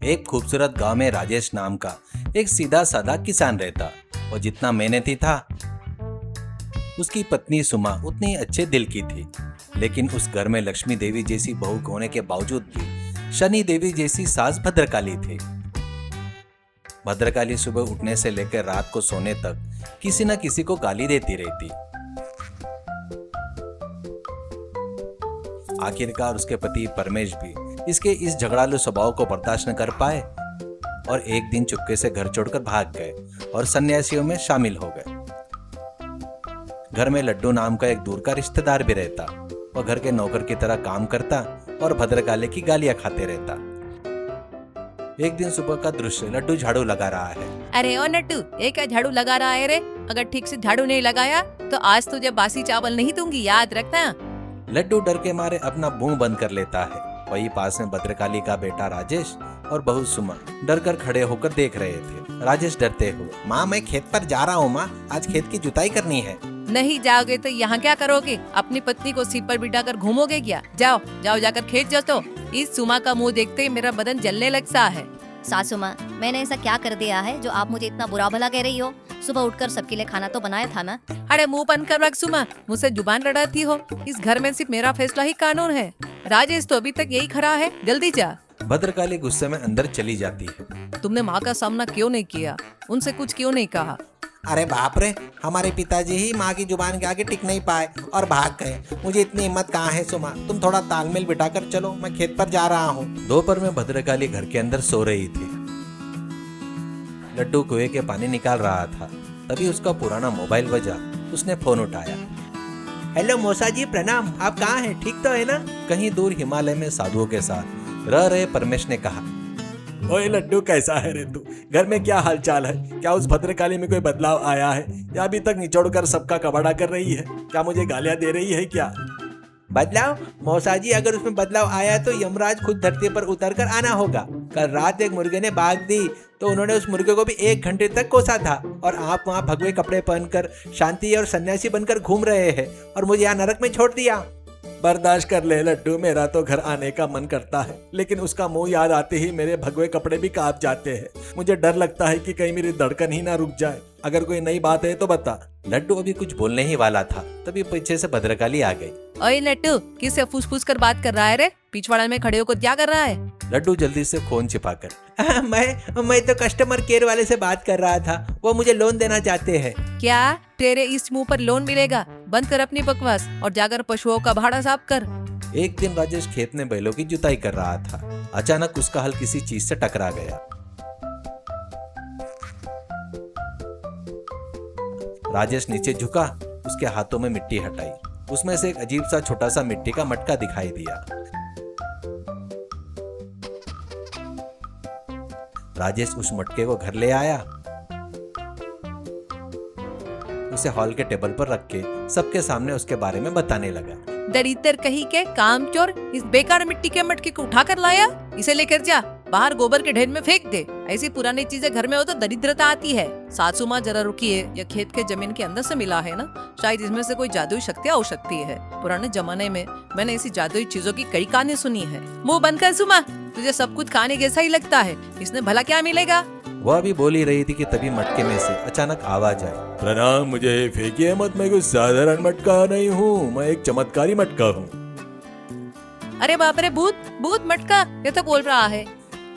एक खूबसूरत गांव में राजेश नाम का एक सीधा साधा किसान रहता। वो जितना मेहनती था, उसकी पत्नी सुमा उतनी अच्छे दिल की थी। लेकिन उस घर में लक्ष्मी देवी जैसी बहू होने के बावजूद भी शनि देवी जैसी सास भद्रकाली थी। भद्रकाली सुबह उठने से लेकर रात को सोने तक किसी न किसी को गाली देती रहती। आखिरकार उसके पति परमेश भी इसके इस झगड़ालू स्वभाव को बर्दाश्त न कर पाए और एक दिन चुपके से घर छोड़कर भाग गए और सन्यासियों में शामिल हो गए। घर में लड्डू नाम का एक दूर का रिश्तेदार भी रहता। वह घर के नौकर की तरह काम करता और भद्रकाली की गालियां खाते रहता। एक दिन सुबह का दृश्य, लड्डू झाड़ू लगा रहा है। अरे ओ नट्टू, ये क्या झाड़ू लगा रहा है रे? अगर ठीक से झाड़ू नहीं लगाया तो आज तुझे बासी चावल नहीं दूंगी, याद रखना। लड्डू डर के मारे अपना मुंह बंद कर लेता है। वही पास में भद्रकाली का बेटा राजेश और बहू सुमा डर कर खड़े होकर देख रहे थे। राजेश डरते हुए, माँ मैं खेत पर जा रहा हूँ माँ, आज खेत की जुताई करनी है। नहीं जाओगे तो यहाँ क्या करोगे? अपनी पत्नी को सिर पर बिठाकर घूमोगे क्या? जाओ जाओ जाकर खेत जोतो। इस सुमा का मुंह देखते ही मेरा बदन जलने लगता है। सासू माँ, मैंने ऐसा क्या कर दिया है जो आप मुझे इतना बुरा भला कह रही हो? सुबह उठकर सबके लिए खाना तो बनाया था ना। अरे मुंह बंद कर रख सुमा, मुझसे जुबान लड़ाती हो। इस घर में सिर्फ मेरा फैसला ही कानून है। राजेश तो अभी तक यही खड़ा है, जल्दी जा। भद्रकाली गुस्से में अंदर चली जाती है। तुमने माँ का सामना क्यों नहीं किया? उनसे कुछ क्यों नहीं कहा? अरे बाप रे, हमारे पिताजी ही माँ की जुबान के आगे टिक नहीं पाए और भाग गए। मुझे इतनी हिम्मत कहाँ है सुमा, तुम थोड़ा तालमेल बिठाकर चलो, मैं खेत पर जा रहा हूँ। दोपहर में भद्रकाली घर के अंदर सो रही थी। लड्डू कुएं के पानी निकाल रहा था, तभी उसका पुराना मोबाइल बजा। उसने फोन उठाया। हेलो मौसा जी, प्रणाम। आप कहाँ हैं? ठीक तो है ना? कहीं दूर हिमालय में साधुओं के साथ रह रहे परमेश ने कहा, ओए लड्डू, कैसा है रे तू? घर में क्या हालचाल है? क्या उस भद्रकाली में कोई बदलाव आया है या अभी तक निचोड़ कर सबका कबाड़ा कर रही है? क्या मुझे गालियां दे रही है क्या? बदलाव? मौसा जी, अगर उसमें बदलाव आया तो यमराज खुद धरती पर उतर कर आना होगा। कल रात एक मुर्गे ने भाग दी तो उन्होंने उस मुर्गे को भी 1 घंटे तक कोसा था और आप वहाँ भगवे कपड़े पहनकर शांति और सन्यासी बनकर घूम रहे हैं और मुझे यहाँ नरक में छोड़ दिया। बर्दाश्त कर ले लड्डू, मेरा तो घर आने का मन करता है, लेकिन उसका मुंह याद आते ही मेरे भगवे कपड़े भी कांप जाते हैं। मुझे डर लगता है कि कहीं मेरी धड़कन ही ना रुक जाए। अगर कोई नई बात है तो बता। लड्डू अभी कुछ बोलने ही वाला था, तभी पीछे से भद्रकाली आ गई। ओए नट्टू, किससे फूस-फूस कर बात कर रहा है रे? पिछवाड़े में खड़े होकर क्या कर रहा है? लड्डू जल्दी से फोन छिपाकर, मैं तो कस्टमर केयर वाले से बात कर रहा था, वो मुझे लोन देना चाहते हैं। क्या तेरे इस मुंह पर लोन मिलेगा? बंद कर अपनी बकवास और जाकर पशुओं का भाड़ा साफ कर। एक दिन राजेश खेत में बैलों की जुताई कर रहा था। अचानक उसका हल किसी चीज से टकरा गया। राजेश नीचे झुका, उसके हाथों में मिट्टी हटाई। उसमें से एक अजीब सा छोटा सा मिट्टी का मटका दिखाई दिया। राजेश उस मटके को घर ले आया, उसे हॉल के टेबल पर रख के सबके सामने उसके बारे में बताने लगा। दरिद्र कहीं के कामचोर, इस बेकार मिट्टी के मटके को उठा कर लाया। इसे लेकर जा, बाहर गोबर के ढेर में फेंक दे। ऐसी पुरानी चीजें घर में हो तो दरिद्रता आती है। सासू माँ जरा रुकिए, यह खेत के जमीन के अंदर से मिला है ना, शायद इसमें से कोई जादुई शक्तियाँ हो सकती है। पुराने जमाने में मैंने ऐसी जादुई चीजों की कई कहानी सुनी है। मुंह बंद कर सुमा, तुझे सब कुछ खाने जैसा ही लगता है। इसमें भला क्या मिलेगा? वह अभी बोल ही रही थी कि तभी मटके में से अचानक आवाज आई। प्रणाम, मुझे फेंकिए मत, मैं कोई साधारण मटका नहीं हूँ, मैं एक चमत्कारी मटका हूँ। अरे बाप रे, भूत भूत मटका, ये तो बोल रहा है।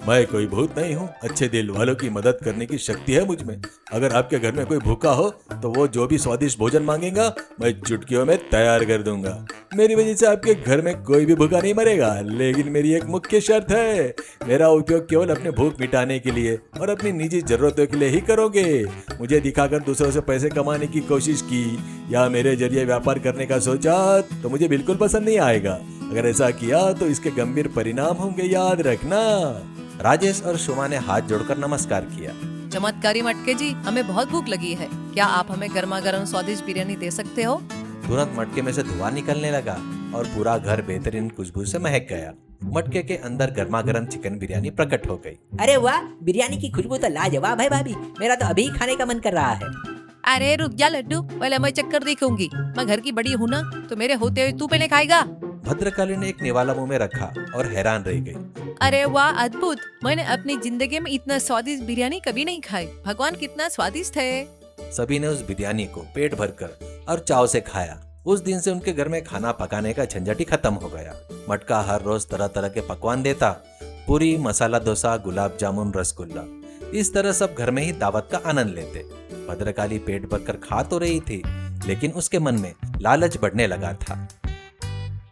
मैं कोई भूत नहीं हूँ, अच्छे दिल वालों की मदद करने की शक्ति है मुझ में। अगर आपके घर में कोई भूखा हो तो वो जो भी स्वादिष्ट भोजन मांगेगा मैं चुटकियों में तैयार कर दूंगा। मेरी वजह से आपके घर में कोई भी भूखा नहीं मरेगा, लेकिन मेरी एक मुख्य शर्त है, मेरा उपयोग केवल अपने भूख मिटाने के लिए और अपनी निजी जरूरतों के लिए ही करोगे। मुझे दिखाकर दूसरों से पैसे कमाने की कोशिश की या मेरे जरिए व्यापार करने का सोचा तो मुझे बिल्कुल पसंद नहीं आएगा। अगर ऐसा किया तो इसके गंभीर परिणाम होंगे, याद रखना। राजेश और सुमा ने हाथ जोड़कर नमस्कार किया। चमत्कारी मटके जी, हमें बहुत भूख लगी है, क्या आप हमें गर्मा गर्म स्वादिष्ट बिरयानी दे सकते हो? तुरंत मटके में से धुआं निकलने लगा और पूरा घर बेहतरीन खुशबू से महक गया। मटके के अंदर गर्मा गर्म चिकन बिरयानी प्रकट हो गई। अरे वाह, बिरयानी की खुशबू तो लाजवाब है भाभी, मेरा तो अभी खाने का मन कर रहा है। अरे रुक जा लड्डू, पहले मैं चक्कर देखूंगी। मैं घर की बड़ी हूँ ना, तो मेरे होते हुए तू पहले खाएगा। भद्रकाली ने एक निवाला मुंह में रखा और हैरान रह गई। अरे वाह, अद्भुत। मैंने अपनी जिंदगी में इतना स्वादिष्ट बिरयानी कभी नहीं खाई। भगवान कितना स्वादिष्ट है। सभी ने उस बिरयानी को पेट भरकर और चाव से खाया। उस दिन से उनके घर में खाना पकाने का झंझट ही खत्म हो गया। मटका हर रोज तरह तरह के पकवान देता, पूरी, मसाला डोसा, गुलाब जामुन, रसगुल्ला। इस तरह सब घर में ही दावत का आनंद लेते। भद्रकाली पेट भरकर खा तो रही थी, लेकिन उसके मन में लालच बढ़ने लगा था।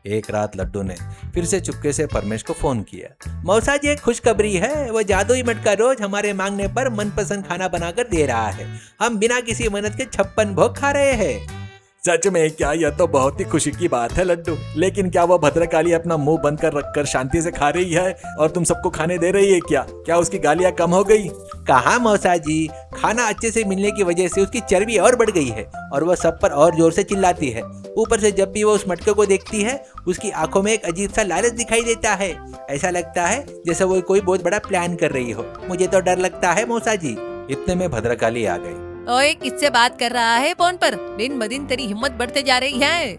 एक रात लड्डू ने फिर से चुपके से परमेश को फोन किया। मौसा जी, एक खुशखबरी है। वो जादुई मटका रोज हमारे मांगने पर मनपसंद खाना बनाकर दे रहा है। हम बिना किसी मेहनत के 56 भोग खा रहे हैं। सच में क्या? यह तो बहुत ही खुशी की बात है लड्डू। लेकिन क्या वो भद्रकाली अपना मुंह बंद कर रखकर शांति से खा रही है और तुम सबको खाने दे रही है क्या? क्या उसकी गालियां कम हो गई? कहा मौसा जी, खाना अच्छे से मिलने की वजह से उसकी चर्बी और बढ़ गई है और वह सब पर और जोर से चिल्लाती है। ऊपर से जब भी वो उस मटके को देखती है, उसकी आंखों में एक अजीब सा लालच दिखाई देता है। ऐसा लगता है जैसे वो कोई बहुत बड़ा प्लान कर रही हो। मुझे तो डर लगता है मौसा जी। इतने में भद्रकाली आ गई। ओए, किससे बात कर रहा है फोन पर? दिन ब दिन तेरी हिम्मत बढ़ते जा रही है।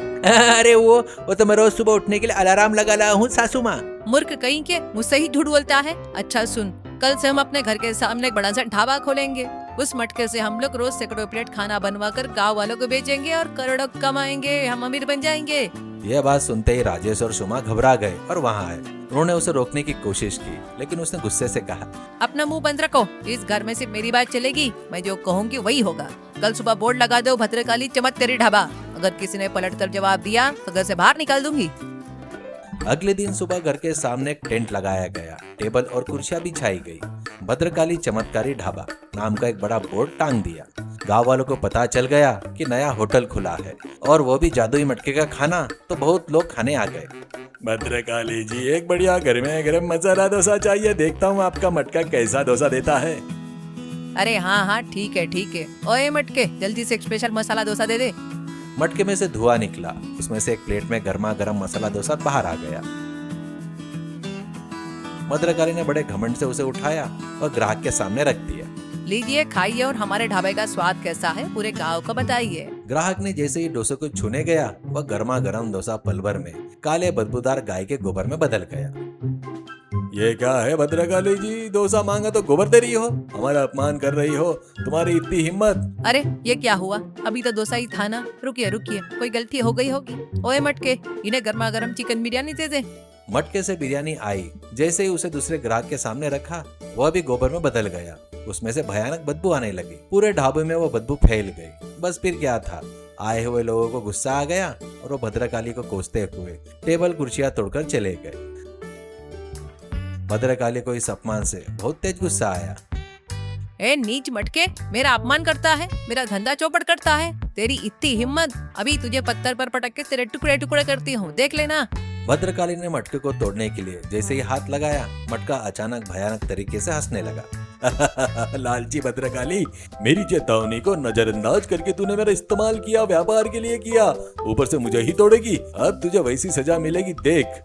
अरे वो तो मैं रोज सुबह उठने के लिए अलार्म लगा रहा हूँ सासू माँ। मूर्ख कहीं के, मुझसे ही झूठ बोलता है। अच्छा सुन, कल से हम अपने घर के सामने एक बड़ा सा ढाबा खोलेंगे। उस मटके से हम लोग रोज सैकड़ों प्लेट खाना बनवा कर गाँव वालों को बेचेंगे और करोड़ों कमाएंगे। हम अमीर बन जाएंगे। यह बात सुनते ही राजेश और सुमा घबरा गए और वहां आए। उन्होंने उसे रोकने की कोशिश की, लेकिन उसने गुस्से से कहा, अपना मुंह बंद रखो। इस घर में सिर्फ मेरी बात चलेगी। मैं जो कहूँगी वही होगा। कल सुबह बोर्ड लगा दो, भद्रकाली चमत्कारी ढाबा। अगर किसी ने पलट कर जवाब दिया तो घर से बाहर निकाल दूंगी। अगले दिन सुबह घर के सामने एक टेंट लगाया गया। टेबल और कुर्सियां बिछाई गई। भद्रकाली चमत्कारी ढाबा नाम का एक बड़ा बोर्ड टांग दिया। गांव वालों को पता चल गया कि नया होटल खुला है और वो भी जादुई मटके का खाना। तो बहुत लोग खाने आ गए। भद्रकाली जी, एक बढ़िया घर में गरम मसाला डोसा चाहिए। देखता हूँ आपका मटका कैसा डोसा देता है। अरे हाँ हाँ, ठीक है ठीक है। ओए मटके, जल्दी से एक स्पेशल मसाला डोसा दे दे। मटके में से धुआं निकला। उसमें से एक प्लेट में गर्मा गर्म मसाला डोसा बाहर आ गया। भद्रकाली ने बड़े घमंड से उसे उठाया और ग्राहक के सामने रख दिया। लीजिए, खाइए और हमारे ढाबे का स्वाद कैसा है पूरे गांव को बताइए। ग्राहक ने जैसे ही डोसे को छूने गया, वह गर्मा गर्म डोसा पल भर में काले बदबूदार गाय के गोबर में बदल गया। ये क्या है भद्रकाली जी? डोसा मांगा तो गोबर दे रही हो, हमारा अपमान कर रही हो। तुम्हारी इतनी हिम्मत। अरे ये क्या हुआ? अभी तो डोसा ही था ना। रुकिए रुकिए, कोई गलती हो गई होगी। ओए मटके, इन्हें गर्मा गर्म चिकन बिरयानी दे दे। मटके से बिरयानी आई। जैसे ही उसे दूसरे ग्राहक के सामने रखा, वह भी गोबर में बदल गया। उसमें से भयानक बदबू आने लगी। पूरे ढाबे में वो बदबू फैल गई। बस फिर क्या था, आए हुए लोगों को गुस्सा आ गया और वो भद्रकाली को कोसते हुए टेबल कुर्सियां तोड़कर चले गए। भद्रकाली को इस अपमान से बहुत तेज गुस्सा आया। ए नीच मटके, मेरा अपमान करता है, मेरा धंधा चौपट करता है। तेरी इतनी हिम्मत, अभी तुझे पत्थर पर पटक के तेरे टुकड़े टुकड़े करती हूँ, देख लेना। भद्रकाली ने मटके को तोड़ने के लिए जैसे ही हाथ लगाया, मटका अचानक भयानक तरीके से हंसने लगा। लालची भद्रकाली, मेरी चेतावनी को नजरअंदाज करके तूने मेरा इस्तेमाल किया, व्यापार के लिए किया, ऊपर से मुझे ही तोड़ेगी। अब तुझे वैसी सजा मिलेगी, देख।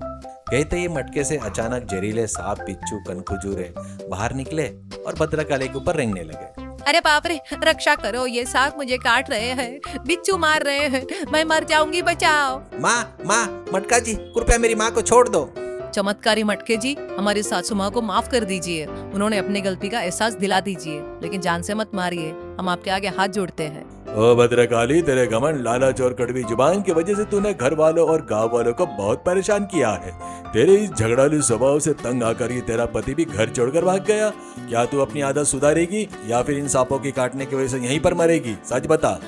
कहते ही मटके से अचानक जहरीले सांप, बिच्छू, कनखजूरे बाहर निकले और भद्रकाली के ऊपर रेंगने लगे। अरे बाप रे, रक्षा करो, ये सांप मुझे काट रहे हैं, बिच्छू मार रहे हैं, मैं मर जाऊंगी, बचाओ। माँ, मटका जी, कृपया मेरी माँ को छोड़ दो। चमत्कारी मटके जी, हमारी सासू माँ को माफ कर दीजिए। उन्होंने अपनी गलती का एहसास दिला दीजिए, लेकिन जान से मत मारिए। हम आपके आगे हाथ जोड़ते हैं। ओ भद्रकाली, तेरे घमंड, लालच और कड़वी जुबान की वजह से तूने घर वालों और गांव वालों को बहुत परेशान किया है। तेरे इस झगड़ालू स्वभाव से तंग आकर ये तेरा पति भी घर छोड़कर भाग गया। क्या तू अपनी आदत सुधारेगी या फिर इन सांपों के काटने की वजह से यहीं पर मरेगी? सच बता।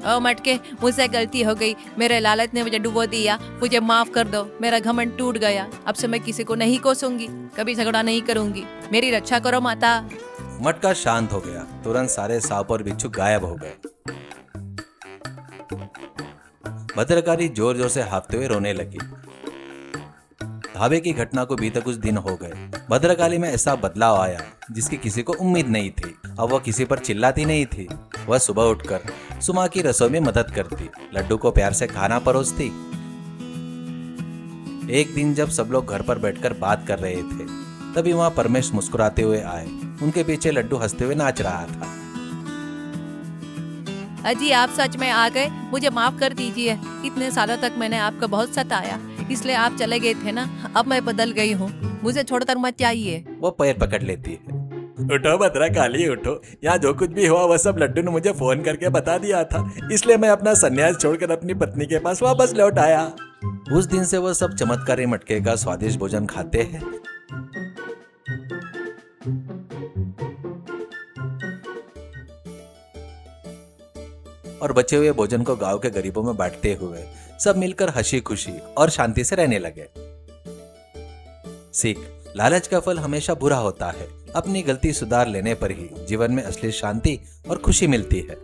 ओ मटके, मुझसे गलती हो गई, मेरे लालच ने मुझे डुबो दिया, मुझे माफ कर दो। मेरा घमंड टूट गया, अब से मैं किसी को नहीं कोसूंगी, कभी झगड़ा नहीं करूंगी। मेरी रक्षा करो माता। मटका शांत हो गया। तुरंत सारे सांप और बिच्छू गायब हो गए। भद्रकाली जोर जोर से हांफते हुए रोने लगी। ढाबे की घटना को बीते कुछ दिन हो गए। भद्रकाली में ऐसा बदलाव आया जिसकी किसी को उम्मीद नहीं थी। अब वह किसी पर चिल्लाती नहीं थी। वह सुबह उठकर सुमा की रसोई में मदद करती, लड्डू को प्यार से खाना परोसती। एक दिन जब सब लोग घर पर बैठकर बात कर रहे थे, तभी वहां परमेश मुस्कुराते हुए आए। उनके पीछे लड्डू हंसते हुए नाच रहा था। अजी, आप सच में आ गए, मुझे माफ कर दीजिए। इतने सालों तक मैंने आपको बहुत सताया, इसलिए आप चले गए थे ना, अब मैं बदल गई हूँ, मुझे छोड़कर मत जाइए। वो पैर पकड़ लेती है। उठो भद्रा काली उठो, यहाँ जो कुछ भी हुआ वह सब लड्डू ने मुझे फोन करके बता दिया था, इसलिए मैं अपना सन्यास छोड़कर अपनी पत्नी के पास वापस लौट आया। उस दिन से वो सब चमत्कारी मटके का स्वादिष्ट भोजन खाते हैं। और बचे हुए भोजन को गांव के गरीबों में बांटते हुए सब मिलकर हंसी खुशी और शांति से रहने लगे। सीख, लालच का फल हमेशा बुरा होता है। अपनी गलती सुधार लेने पर ही जीवन में असली शांति और खुशी मिलती है।